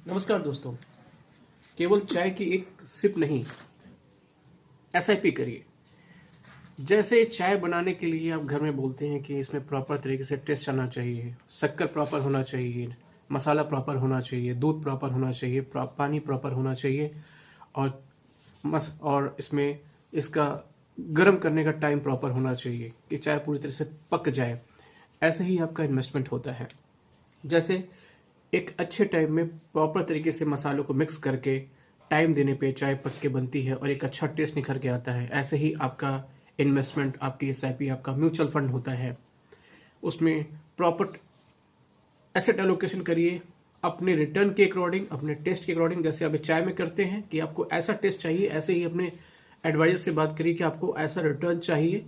नमस्कार दोस्तों। केवल चाय की एक सिप नहीं, एसआईपी करिए। जैसे चाय बनाने के लिए आप घर में बोलते हैं कि इसमें प्रॉपर तरीके से टेस्ट आना चाहिए, शक्कर प्रॉपर होना चाहिए, मसाला प्रॉपर होना चाहिए, दूध प्रॉपर होना चाहिए, पानी प्रॉपर होना चाहिए और और इसमें इसका गर्म करने का टाइम प्रॉपर होना चाहिए कि चाय पूरी तरह से पक जाए। ऐसे ही आपका इन्वेस्टमेंट होता है। जैसे एक अच्छे टाइम में प्रॉपर तरीके से मसालों को मिक्स करके टाइम देने पे चाय पक के बनती है और एक अच्छा टेस्ट निखर के आता है। ऐसे ही आपका इन्वेस्टमेंट, आपकी एसआईपी, आपका म्यूचुअल फंड होता है। उसमें प्रॉपर एसेट एलोकेशन करिए अपने रिटर्न के अकॉर्डिंग, अपने टेस्ट के अकॉर्डिंग। जैसे आप चाय में करते हैं कि आपको ऐसा टेस्ट चाहिए, ऐसे ही अपने एडवाइजर से बात करिए कि आपको ऐसा रिटर्न चाहिए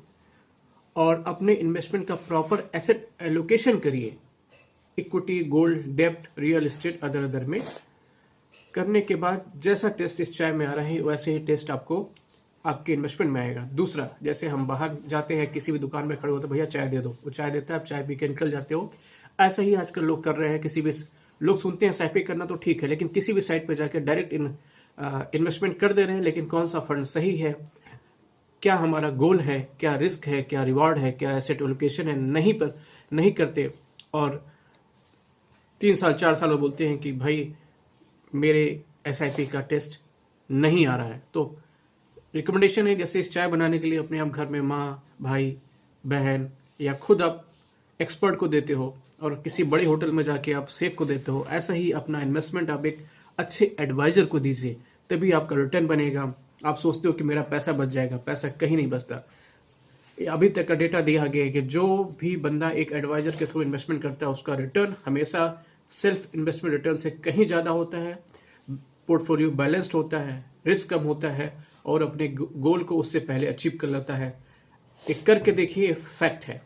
और अपने इन्वेस्टमेंट का प्रॉपर एसेट एलोकेशन करिए। इक्विटी, गोल्ड, डेब्ट, रियल एस्टेट, अदर में करने के बाद जैसा टेस्ट इस चाय में आ रहा है वैसे ही टेस्ट आपको आपके इन्वेस्टमेंट में आएगा। दूसरा, जैसे हम बाहर जाते हैं किसी भी दुकान में खड़े होते, भैया चाय दे दो, वो चाय देता है, आप चाय पी के निकल जाते हो। ऐसा ही आजकल लोग कर रहे हैं। किसी भी लोग सुनते हैं एसआईपी करना तो ठीक है, लेकिन किसी भी साइट पे जाकर डायरेक्ट इन्वेस्टमेंट कर दे रहे हैं। लेकिन कौन सा फंड सही है, क्या हमारा गोल है, क्या रिस्क है, क्या रिवॉर्ड है, क्या एसेट एलोकेशन है, नहीं करते। और 3 साल 4 साल वो बोलते हैं कि भाई मेरे एसआईपी का टेस्ट नहीं आ रहा है। तो रिकमेंडेशन है, जैसे इस चाय बनाने के लिए अपने आप घर में माँ, भाई, बहन या खुद आप एक्सपर्ट को देते हो और किसी बड़े होटल में जाके आप सेफ को देते हो, ऐसा ही अपना इन्वेस्टमेंट आप एक अच्छे एडवाइजर को दीजिए, तभी आपका रिटर्न बनेगा। आप सोचते हो कि मेरा पैसा बच जाएगा, पैसा कहीं नहीं बचता। अभी तक का डेटा दिया गया है कि जो भी बंदा एक एडवाइजर के थ्रू इन्वेस्टमेंट करता है उसका रिटर्न हमेशा सेल्फ इन्वेस्टमेंट रिटर्न से कहीं ज़्यादा होता है। पोर्टफोलियो बैलेंस्ड होता है, रिस्क कम होता है और अपने गोल को उससे पहले अचीव कर लेता है। एक करके देखिए, फैक्ट है।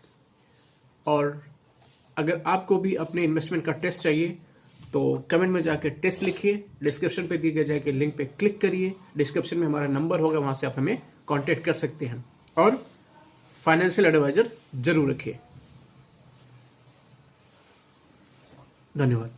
और अगर आपको भी अपने इन्वेस्टमेंट का टेस्ट चाहिए तो कमेंट में जाकर टेस्ट लिखिए, डिस्क्रिप्शन पे दिए गए के लिंक पे क्लिक करिए। डिस्क्रिप्शन में हमारा नंबर होगा, वहाँ से आप हमें कॉन्टेक्ट कर सकते हैं। और फाइनेंशियल एडवाइजर जरूर रखिए। धन्यवाद।